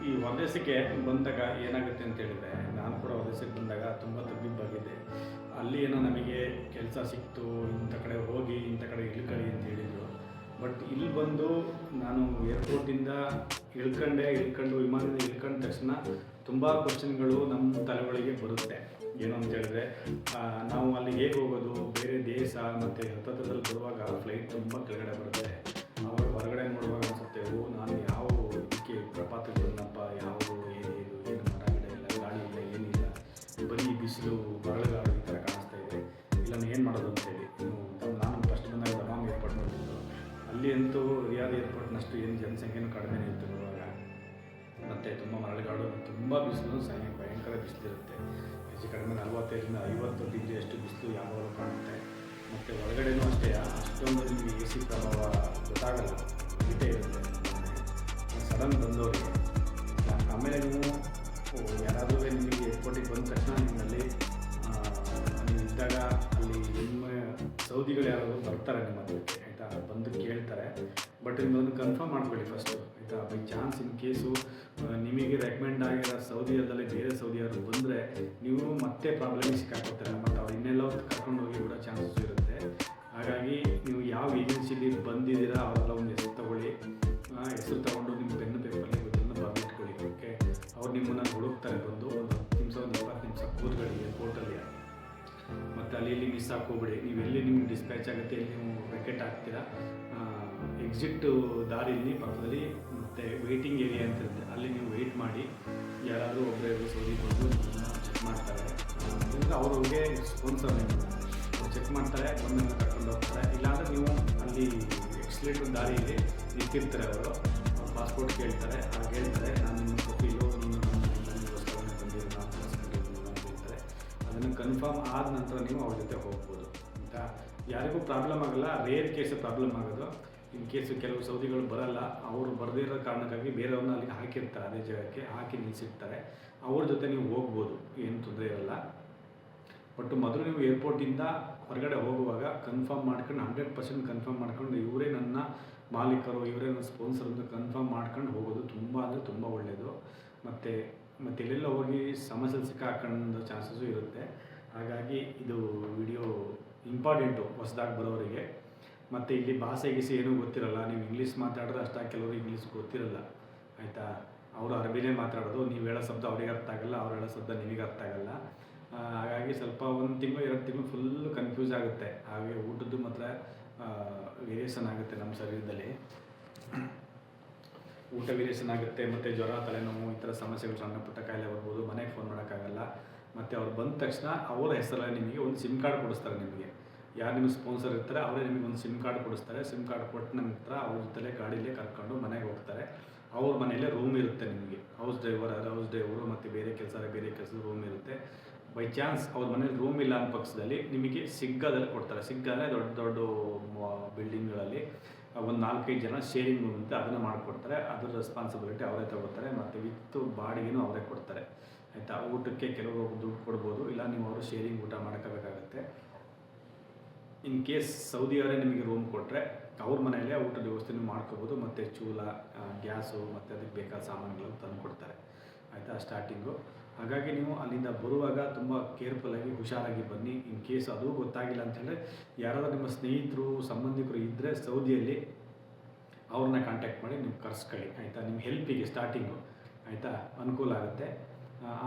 ಈ ಹೊರದೇಶಕ್ಕೆ ಬಂದಾಗ ಏನಾಗುತ್ತೆ ಅಂತ ಹೇಳಿದರೆ, ನಾನು ಕೂಡ ಹೊರದೇಶಕ್ಕೆ ಬಂದಾಗ ತುಂಬ ತಬ್ಬಿಬ್ಬಾಗಿದ್ದೆ. ಅಲ್ಲಿ ಏನೋ ನಮಗೆ ಕೆಲಸ ಸಿಕ್ತು, ಇಂಥ ಕಡೆ ಹೋಗಿ ಇಂಥ ಕಡೆ ಇಳ್ಕೊಳ್ಳಿ ಅಂತ ಹೇಳಿದರು. ಬಟ್ ಇಲ್ಲಿ ಬಂದು ನಾನು ಏರ್ಪೋರ್ಟಿಂದ ಇಳ್ಕೊಂಡು ವಿಮಾನದಿಂದ ಇಳ್ಕೊಂಡ ತಕ್ಷಣ ತುಂಬ ಕ್ವಶನ್ಗಳು ನಮ್ಮ ತಲೆಗಳಿಗೆ ಬರುತ್ತೆ. ಏನು ಅಂತ ಹೇಳಿದ್ರೆ, ನಾವು ಅಲ್ಲಿ ಹೇಗೆ ಹೋಗೋದು, ಬೇರೆ ದೇಶ ಮತ್ತು ಹತ್ತತ್ರದಲ್ಲಿ ಬರುವಾಗ ಫ್ಲೈಟ್ ತುಂಬ ಕೆಳಗಡೆ ಬರುತ್ತೆ. ಅವಾಗ ಹೊರಗಡೆ ನೋಡುವಾಗ ಅನಿಸುತ್ತೆ, ನಾನು ಯಾವ ಇದಕ್ಕೆ ಪ್ರಪಾತಕ್ಕೆ ಬಂದಪ್ಪ, ಯಾವ ಏನು ಮರ ಗಿಡ ಇಲ್ಲ, ಗಾಳಿ ಇಲ್ಲ, ಏನಿಲ್ಲ, ಬರೀ ಬಿಸಿಲು ಬರಳುಗಾಡು ಈ ಥರ ಕಾಣಿಸ್ತಾ ಇದೆ. ಇಲ್ಲ ಏನು ಮಾಡೋದು ಅಂತೇಳಿ ನಾನು ಫಸ್ಟ್ ಬಂದಾಗ ದಮಾಮ್ ಏರ್ಪೋರ್ಟ್ ನೋಡ್ತಿದ್ದು. ಅಲ್ಲಿ ಅಂತೂ ರಿಯಾದ್ ಏರ್ಪೋರ್ಟ್ನಷ್ಟು ಏನು ಜನಸಂಖ್ಯೆನೂ ಕಡಿಮೆನೇ ಇತ್ತು ಬರುವಾಗ. ಮತ್ತು ತುಂಬ ಮರಳುಗಾಡು, ತುಂಬ ಬಿಸಿಲು, ಭಯಂಕರ ಬಿಸಿಲಿರುತ್ತೆ. ಹೆಚ್ಚು ಕಡಿಮೆ 45-50 ಡಿಗ್ರಿ ಅಷ್ಟು ಬಿಸಿಲು ಯಾವಾಗಲೂ ಕಾಣುತ್ತೆ. ಮತ್ತು ಒಳಗಡೆನೂ ಅಷ್ಟೇ ಅಷ್ಟೊಂದು ನಿಮಗೆ ಎ ಸಿ ಪ್ರಭಾವ ಗೊತ್ತಾಗಲ್ಲ, ಇದೇ ಇರುತ್ತೆ ಸಡನ್ ಬಂದವರಿಗೆ. ಆಮೇಲೆ ನೀವು ಯಾರಾದರೂ ನಿಮಗೆ ಏರ್ಪೋರ್ಟಿಗೆ ಬಂದ ತಕ್ಷಣ ನಿಮ್ಮಲ್ಲಿ ನೀವು ಇದ್ದಾಗ ಅಲ್ಲಿ ನಿಮ್ಮ ಸೌದಿಗಳು ಯಾರಾದರೂ ಬರ್ತಾರೆ ನಿಮ್ಮ ಹತ್ರಕ್ಕೆ, ಆಯಿತಾ, ಬಂದು ಕೇಳ್ತಾರೆ. ಬಟ್ ನಿಮ್ಮದನ್ನು ಕನ್ಫರ್ಮ್ ಮಾಡ್ಕೊಳ್ಳಿ ಫಸ್ಟು, ಆಯಿತಾ. ಬೈ ಚಾನ್ಸ್ ಇನ್ ಕೇಸು ನಿಮಗೆ ರೆಕಮೆಂಡ್ ಆಗಿರೋ ಸೌದಿಯಲ್ಲೇ ಬೇರೆ ಸೌದಿಯವರು ಬಂದರೆ ನೀವು ಮತ್ತೆ ಪ್ರಾಬ್ಲಮಿಗೆ ಸಿಕ್ಕಾಕೋತಾರೆ. ಮತ್ತು ಅವ್ರು ಇನ್ನೆಲ್ಲ ಕರ್ಕೊಂಡು ಹೋಗಿ ಬಿಡೋ ಚಾನ್ಸಸ್ ಇರುತ್ತೆ. ಹಾಗಾಗಿ ನೀವು ಯಾವ ಏಜೆನ್ಸಿಲಿ ಬಂದಿದ್ದೀರಾ ಅವರೆಲ್ಲ ಒಂದು ಹೆಸರು ತೊಗೊಳ್ಳಿ. ಹೆಸರು ತೊಗೊಂಡು ನಿಮ್ಮ ಪೆನ್ನು ಪೇಪರಲ್ಲಿ ಗೊತ್ತನ್ನು ಬರೆದಿಟ್ಕೊಳ್ಳಿ. ಓಕೆ, ಅವ್ರು ನಿಮ್ಮನ್ನು ಹುಡುಕ್ತಾರೆ, ಬಂದು ಒಂದು 10 ನಿಮಿಷ 20 ನಿಮಿಷ ಕೂತ್ಕೊಳ್ಳಿ ಏರ್ಪೋರ್ಟಲ್ಲಿ. ಮತ್ತು ಅಲ್ಲಿ ಇಲ್ಲಿ ಮಿಸ್ ಹಾಕೋಬಿಡಿ. ನೀವು ಎಲ್ಲಿ ನಿಮ್ಗೆ ಡಿಸ್ಪ್ಯಾಚ್ ಆಗುತ್ತೆ, ಎಲ್ಲಿ ನೀವು ವೆಕೆಟ್ ಆಗ್ತೀರಾ, ಎಕ್ಸಿಟ್ ದಾರಿಯಲ್ಲಿ ಪಕ್ಕದಲ್ಲಿ ಮತ್ತು ವೆಯ್ಟಿಂಗ್ ಏರಿಯಾ ಅಂತ ಇರುತ್ತೆ, ಅಲ್ಲಿ ನೀವು ವೆಯ್ಟ್ ಮಾಡಿ. ಯಾರಾದರೂ ಒಬ್ಬರು ಸೌದಿ ಬಂದು ಚೆಕ್ ಮಾಡ್ತಾರೆ. ಅವ್ರಿಗೆ ಸ್ಪಾನ್ಸರ್ ಅವ್ರು ಚೆಕ್ ಮಾಡ್ತಾರೆ, ಬಂದನ್ನು ಕರ್ಕೊಂಡು ಹೋಗ್ತಾರೆ. ಇಲ್ಲಾಂದರೆ ನೀವು ಅಲ್ಲಿ ಎಕ್ಸ್ಲೇಟರ್ ದಾರಿಯಲ್ಲಿ ನಿಂತಿರ್ತಾರೆ. ಅವರು ಪಾಸ್ಪೋರ್ಟ್ ಕೇಳ್ತಾರೆ, ಹೇಳ್ತಾರೆ ನಾನು ನಿಮ್ಮ ಪ್ರೊಫೈಲು ನೀನು ನಮಗೋಸ್ಕರನೇ ಬಂದಿರೋ ಅಂತ ಹೇಳ್ತಾರೆ. ಅದನ್ನು ಕನ್ಫರ್ಮ್ ಆದ ನಂತರ ನೀವು ಅವ್ರ ಜೊತೆ ಹೋಗ್ಬೋದು ಅಂತ. ಯಾರಿಗೂ ಪ್ರಾಬ್ಲಮ್ ಆಗೋಲ್ಲ, ರೇರ್ ಕೇಸ್ ಪ್ರಾಬ್ಲಮ್ ಆಗೋದು. ಇನ್ ಕೇಸು ಕೆಲವು ಸೌದಿಗಳು ಬರೋಲ್ಲ, ಅವರು ಬರದಿರೋ ಕಾರಣಕ್ಕಾಗಿ ಬೇರೆಯವ್ರನ್ನ ಅಲ್ಲಿಗೆ ಹಾಕಿರ್ತಾರೆ, ಅದೇ ಜಾಗಕ್ಕೆ ಹಾಕಿ ನಿಲ್ಲಿಸಿರ್ತಾರೆ. ಅವ್ರ ಜೊತೆ ನೀವು ಹೋಗ್ಬೋದು, ಏನು ತೊಂದರೆ ಇರೋಲ್ಲ. ಬಟ್ ಮೊದಲು ನೀವು ಏರ್ಪೋರ್ಟಿಂದ ಹೊರಗಡೆ ಹೋಗುವಾಗ ಕನ್ಫರ್ಮ್ ಮಾಡ್ಕೊಂಡು 100% ಕನ್ಫರ್ಮ್ ಮಾಡ್ಕೊಂಡು ಇವರೇ ನನ್ನ ಮಾಲೀಕರು, ಇವರೇ ನನ್ನ ಸ್ಪಾನ್ಸರ್ ಅಂತ ಕನ್ಫರ್ಮ್ ಮಾಡ್ಕೊಂಡು ಹೋಗೋದು ತುಂಬ ಅಂದರೆ ತುಂಬ ಒಳ್ಳೆಯದು. ಮತ್ತು ಎಲ್ಲೆಲ್ಲ ಹೋಗಿ ಸಮಸ್ಯೆ ಸಿಕ್ಕಾಕೊಂಡು ಚಾನ್ಸಸ್ಸು ಇರುತ್ತೆ. ಹಾಗಾಗಿ ಇದು ವಿಡಿಯೋ ಇಂಪಾರ್ಟೆಂಟು ಹೊಸದಾಗಿ ಬರೋರಿಗೆ. ಮತ್ತು ಇಲ್ಲಿ ಭಾಷೆ ಗೀಸೆ ಏನೂ ಗೊತ್ತಿರಲ್ಲ, ನೀವು ಇಂಗ್ಲೀಷ್ ಮಾತಾಡಿದ್ರೆ ಅಷ್ಟಾಗಿ ಕೆಲವರು ಇಂಗ್ಲೀಷ್ ಗೊತ್ತಿರಲ್ಲ, ಆಯಿತಾ. ಅವರು ಅರಬಿನೇ ಮಾತಾಡೋದು, ನೀವು ಹೇಳೋ ಶಬ್ದ ಅವ್ರಿಗೆ ಅರ್ಥ ಆಗಲ್ಲ, ಅವ್ರು ಹೇಳೋ ಶಬ್ದ ನಿಮಗೆ ಅರ್ಥ ಆಗಲ್ಲ. ಹಾಗಾಗಿ ಸ್ವಲ್ಪ 1 ತಿಂಗಳು 2 ತಿಂಗಳು ಫುಲ್ಲು ಕನ್ಫ್ಯೂಸ್ ಆಗುತ್ತೆ. ಹಾಗೆ ಊಟದ್ದು ಮಾತ್ರ ವೇರಿಯೇಷನ್ ಆಗುತ್ತೆ ನಮ್ಮ ಶರೀರದಲ್ಲಿ, ಊಟ ವೇರಿಯೇಷನ್ ಆಗುತ್ತೆ. ಮತ್ತು ಜ್ವರ, ತಲೆನೋವು ಈ ಥರ ಸಮಸ್ಯೆಗಳು, ಸಣ್ಣ ಪುಟ್ಟ ಕಾಯಿಲೆ ಬರ್ಬೋದು. ಮನೆಗೆ ಫೋನ್ ಮಾಡೋಕ್ಕಾಗಲ್ಲ. ಮತ್ತು ಅವ್ರು ಬಂದ ತಕ್ಷಣ ಅವರ ಹೆಸರಲ್ಲಿ ನಿಮಗೆ ಒಂದು ಸಿಮ್ ಕಾರ್ಡ್ ಕೊಡಿಸ್ತಾರೆ. ನಿಮಗೆ ಯಾರು ನಿಮ್ಮ ಸ್ಪಾನ್ಸರ್ ಇರ್ತಾರೆ ಅವರೇ ನಿಮಗೆ ಒಂದು ಸಿಮ್ ಕಾರ್ಡ್ ಕೊಡಿಸ್ತಾರೆ. ಸಿಮ್ ಕಾರ್ಡ್ ಕೊಟ್ಟ ನಂತರ ಅವ್ರ ಜೊತೆ ಗಾಡೀಲೇ ಕರ್ಕೊಂಡು ಮನೆಗೆ ಹೋಗ್ತಾರೆ. ಅವ್ರ ಮನೆಯಲ್ಲೇ ರೂಮ್ ಇರುತ್ತೆ ನಿಮಗೆ. ಹೌಸ್ ಡ್ರೈವರು ಮತ್ತು ಬೇರೆ ಕೆಲಸದ ರೂಮ್ ಇರುತ್ತೆ. ಬೈ ಚಾನ್ಸ್ ಅವ್ರ ಮನೇಲಿ ರೂಮ್ ಇಲ್ಲ ಅನ್ನೋ ಪಕ್ಷದಲ್ಲಿ ನಿಮಗೆ ಸಿಗ್ಗಾದಲ್ಲಿ ಕೊಡ್ತಾರೆ. ಸಿಗ್ಗಾದರೆ ದೊಡ್ಡ ಬಿಲ್ಡಿಂಗ್ಗಳಲ್ಲಿ ಒಂದು 4-5 ಜನ ಶೇರಿಂಗ್ ರೂಮ್ ಅಂತ ಅದನ್ನು ಮಾಡಿಕೊಡ್ತಾರೆ. ಅದ್ರ ರೆಸ್ಪಾನ್ಸಿಬಿಲಿಟಿ ಅವರೇ ತಗೋತಾರೆ. ಮತ್ತು ವಿತ್ ಬಾಡಿಗೆನೂ ಅವರೇ ಕೊಡ್ತಾರೆ, ಆಯಿತಾ. ಊಟಕ್ಕೆ ಕೆಲವರು ದುಡ್ಡು ಕೊಡ್ಬೋದು, ಇಲ್ಲ ನೀವು ಅವರು ಶೇರಿಂಗ್ ಊಟ ಮಾಡ್ಕೋಬೇಕಾಗತ್ತೆ. ಇನ್ ಕೇಸ್ ಸೌದಿಯವರೇ ನಿಮಗೆ ರೂಮ್ ಕೊಟ್ಟರೆ ಅವ್ರ ಮನೆಯಲ್ಲೇ ಊಟದ ವ್ಯವಸ್ಥೆನೂ ಮಾಡ್ಕೋಬೋದು. ಮತ್ತು ಚೂಲ, ಗ್ಯಾಸು ಮತ್ತು ಅದಕ್ಕೆ ಬೇಕಾದ ಸಾಮಾನುಗಳನ್ನು ತಂದು ಕೊಡ್ತಾರೆ, ಆಯಿತಾ, ಸ್ಟಾರ್ಟಿಂಗು. ಹಾಗಾಗಿ ನೀವು ಅಲ್ಲಿಂದ ಬರುವಾಗ ತುಂಬ ಕೇರ್ಫುಲ್ಲಾಗಿ ಹುಷಾರಾಗಿ ಬನ್ನಿ. ಇನ್ ಕೇಸ್ ಅದು ಗೊತ್ತಾಗಿಲ್ಲ ಅಂತೇಳಿದ್ರೆ ಯಾರಾದರೂ ನಿಮ್ಮ ಸ್ನೇಹಿತರು, ಸಂಬಂಧಿಕರು ಇದ್ದರೆ ಸೌದಿಯಲ್ಲಿ ಅವ್ರನ್ನ ಕಾಂಟ್ಯಾಕ್ಟ್ ಮಾಡಿ ನೀವು ಕರ್ಸ್ಕೊಳ್ಳಿ, ಆಯಿತಾ. ನಿಮ್ಮ ಹೆಲ್ಪಿಗೆ ಸ್ಟಾರ್ಟಿಂಗು, ಆಯಿತಾ, ಅನುಕೂಲ ಆಗುತ್ತೆ.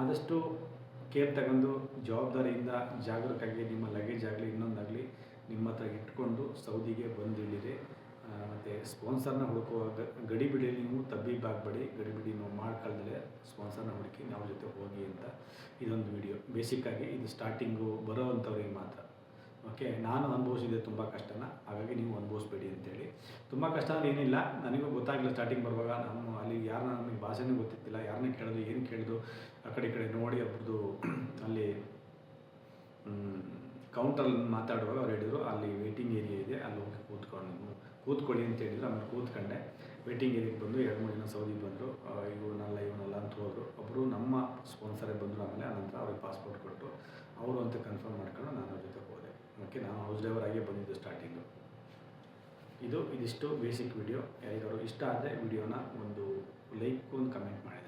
ಆದಷ್ಟು ಕೇರ್ ತಗೊಂಡು ಜವಾಬ್ದಾರಿಯಿಂದ ಜಾಗರೂಕರಾಗಿ ನಿಮ್ಮ ಲಗೇಜ್ ಆಗಲಿ ಇನ್ನೊಂದಾಗಲಿ ನಿಮ್ಮ ಹತ್ರ ಇಟ್ಕೊಂಡು ಸೌದಿಗೆ ಬಂದಿಳಿರಿ. ಮತ್ತು ಸ್ಪಾನ್ಸರ್ನ ಹುಡುಕುವಾಗ ಗಡಿಬಿಡಿಯಲ್ಲಿ ನೀವು ತಬ್ಬಿಬ್ಬಾಗಬೇಡಿ. ಗಡಿಬಿಡಿ ನೀವು ಮಾಡ್ಕೊಳ್ದಲೇ ಸ್ಪಾನ್ಸರ್ನ ಹುಡುಕಿ ಅವ್ರ ಜೊತೆ ಹೋಗಿ ಅಂತ ಇದೊಂದು ವಿಡಿಯೋ. ಬೇಸಿಕ್ಕಾಗಿ ಇದು ಸ್ಟಾರ್ಟಿಂಗು ಬರೋವಂಥವ್ರಿಗೆ ಮಾತ್ರ. ಓಕೆ, ನಾನು ಅನುಭವಿಸಿದೆ ತುಂಬ ಕಷ್ಟನ, ಹಾಗಾಗಿ ನೀವು ಅನುಭವಿಸ್ಬೇಡಿ ಅಂತೇಳಿ. ತುಂಬ ಕಷ್ಟ ಅಂದರೆ ಏನಿಲ್ಲ, ನನಗೂ ಗೊತ್ತಾಗಲಿಲ್ಲ ಸ್ಟಾರ್ಟಿಂಗ್ ಬರುವಾಗ. ಅಲ್ಲಿ ಯಾರನ್ನ ನಮಗೆ ಭಾಷೆನೂ ಗೊತ್ತಿತ್ತಿಲ್ಲ, ಯಾರನ್ನ ಕೇಳೋದು ಏನು ಕೇಳೋದು, ಆ ಕಡೆ ನೋಡಿ ಅವ್ರದ್ದು ಅಲ್ಲಿ ಕೌಂಟ್ರಲ್ಲಿ ಮಾತಾಡುವಾಗ ಅವ್ರು ಹೇಳಿದರು ಅಲ್ಲಿ ವೇಟಿಂಗ್ ಏರಿಯಾ ಇದೆ, ಅಲ್ಲಿ ಹೋಗಿ ಕೂತ್ಕೊಳ್ಳಿ ಅಂತ ಹೇಳಿದ್ರು. ಆಮೇಲೆ ಕೂತ್ಕೊಂಡೆ. ವೇಟಿಂಗ್ ಏರಿಯಾಗೆ ಬಂದು 2-3 ಜನ ಸೌದಿ ಬಂದರು. ಇವನಲ್ಲ ಅಂತ ಹೋದರು. ಒಬ್ಬರು ನಮ್ಮ ಸ್ಪಾನ್ಸರೇ ಬಂದರು. ಆಮೇಲೆ ಆನಂತರ ಅವ್ರಿಗೆ ಪಾಸ್ಪೋರ್ಟ್ ಕೊಟ್ಟು ಅವರು ಅಂತ ಕನ್ಫರ್ಮ್ ಮಾಡ್ಕೊಂಡು ನಾನು ಅವ್ರ ಜೊತೆ ಹೋದೆ. ಓಕೆ, ನಾನು ಹೌಸ್ ಡ್ರೈವರ್ ಆಗಿ ಬಂದಿದ್ದು ಸ್ಟಾರ್ಟಿಂಗು. ಇದಿಷ್ಟು ಬೇಸಿಕ್ ವಿಡಿಯೋ. ಯಾರಿಗಾದ್ರು ಇಷ್ಟ ಆದರೆ ವಿಡಿಯೋನ ಒಂದು ಲೈಕ್, ಒಂದು ಕಮೆಂಟ್ ಮಾಡಿ.